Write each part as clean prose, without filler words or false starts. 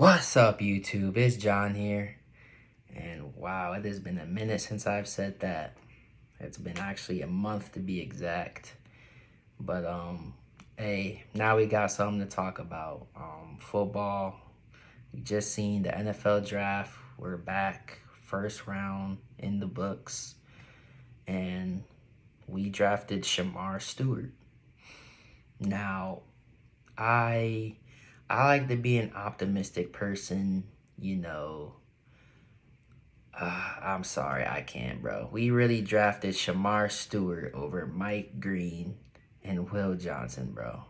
What's up, YouTube? It's John here. And wow, it has been a minute since I've said that. It's been actually a month to be exact. But hey, now we got something to talk about. Football. We just seen the NFL draft. We're back. First round in the books. And we drafted Shemar Stewart. Now, I like to be an optimistic person, you know. I'm sorry, I can't, bro. We really drafted Shemar Stewart over Mike Green and Will Johnson, bro.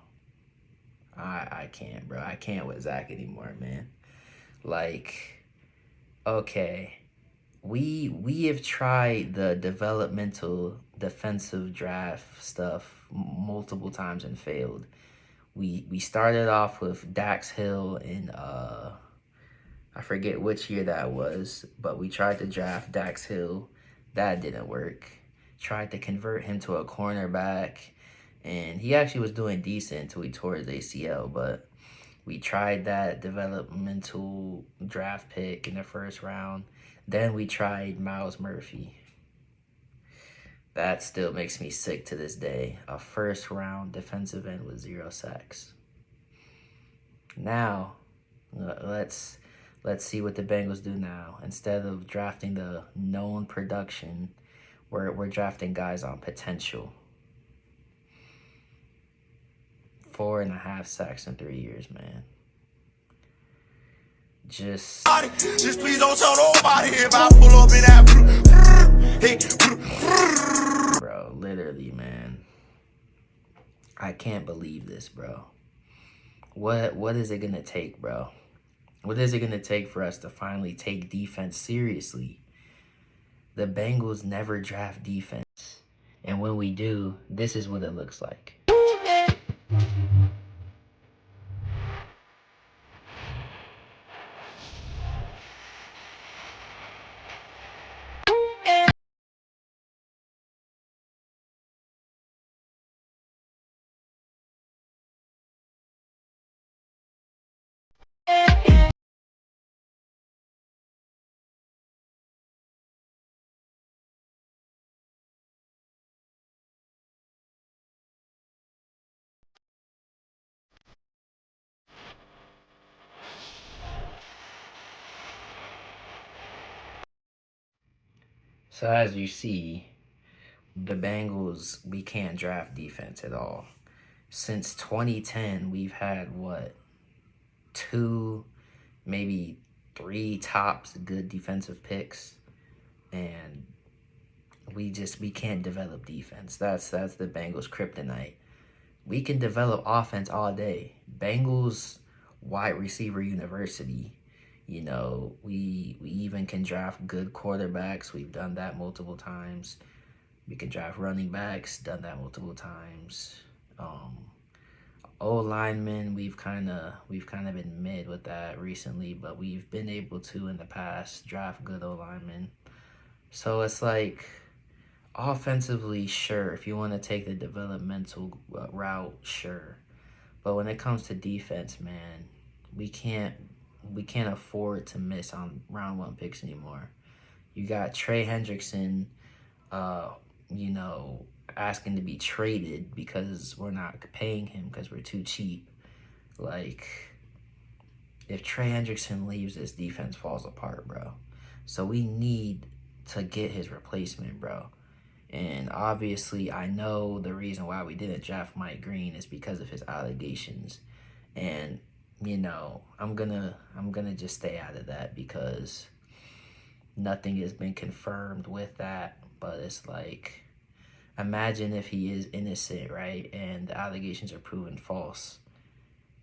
I can't, bro. I can't with Zach anymore, man. Like, okay, we have tried the developmental defensive draft stuff multiple times and failed. We started off with Dax Hill in I forget which year that was, but we tried to draft Dax Hill. That didn't work. Tried to convert him to a cornerback, and he actually was doing decent until he tore his ACL, but we tried that developmental draft pick in the first round. Then we tried Miles Murphy. That still makes me sick to this day. A first round defensive end with 0 sacks. Now, let's see what the Bengals do now. Instead of drafting the known production, we're drafting guys on potential. 4.5 sacks in 3 years, man. Just please don't tell nobody if I pull up in that. Bro, literally, man. I can't believe this, bro. What is it gonna take, bro? What is it going to take for us to finally take defense seriously? The Bengals never draft defense. And when we do, this is what it looks like. So as you see, the Bengals, we can't draft defense at all. Since 2010, we've had, what, 2, maybe 3 tops good defensive picks. And we can't develop defense. That's the Bengals' kryptonite. We can develop offense all day. Bengals wide receiver university. You know, we even can draft good quarterbacks. We've done that multiple times. We can draft running backs. Done that multiple times. O linemen, we've kind of been mid with that recently, but we've been able to in the past draft good O linemen. So it's like, offensively, sure. If you want to take the developmental route, sure. But when it comes to defense, man, we can't afford to miss on round 1 picks anymore. You got Trey Hendrickson, asking to be traded because we're not paying him because we're too cheap. Like, if Trey Hendrickson leaves, this defense falls apart, bro. So we need to get his replacement, bro. And obviously, I know the reason why we didn't draft Mike Green is because of his allegations. And, I'm gonna just stay out of that because nothing has been confirmed with that. But it's like, imagine if he is innocent, right? And the allegations are proven false.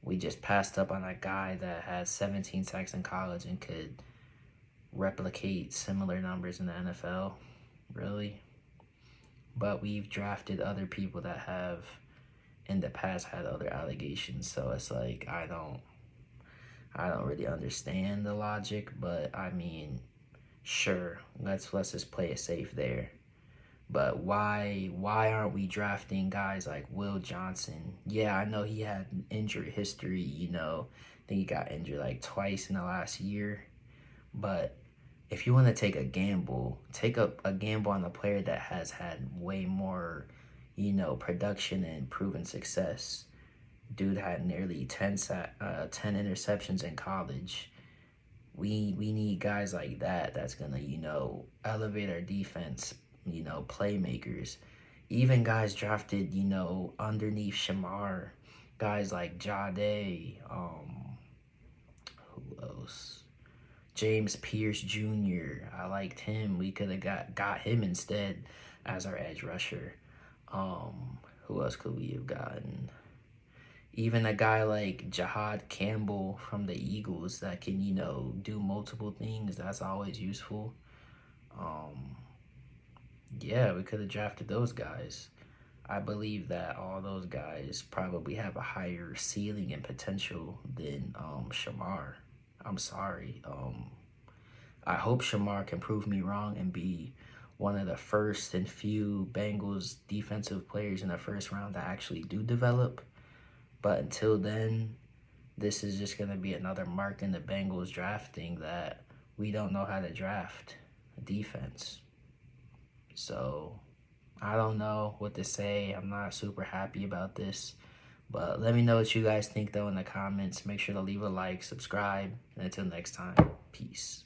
We just passed up on a guy that had 17 sacks in college and could replicate similar numbers in the NFL. Really? But we've drafted other people that have in the past had other allegations. So it's like, I don't really understand the logic, but I mean, sure, let's just play it safe there. But why aren't we drafting guys like Will Johnson? Yeah, I know he had an injury history, think he got injured like twice in the last year. But if you want to take a gamble, take a gamble on a player that has had way more, production and proven success. Dude had nearly 10 interceptions in college. We need guys like that that's going to, elevate our defense, playmakers. Even guys drafted, underneath Shemar. Guys like Jade, who else? James Pierce Jr. I liked him. We could have got him instead as our edge rusher. Who else could we have gotten? Even a guy like Jahad Campbell from the Eagles that can, do multiple things. That's always useful. Yeah, we could have drafted those guys. I believe that all those guys probably have a higher ceiling and potential than Shemar. I'm sorry. I hope Shemar can prove me wrong and be one of the first and few Bengals defensive players in the first round that actually do develop. But until then, this is just going to be another mark in the Bengals drafting that we don't know how to draft defense. So I don't know what to say. I'm not super happy about this. But let me know what you guys think, though, in the comments. Make sure to leave a like, subscribe, and until next time, peace.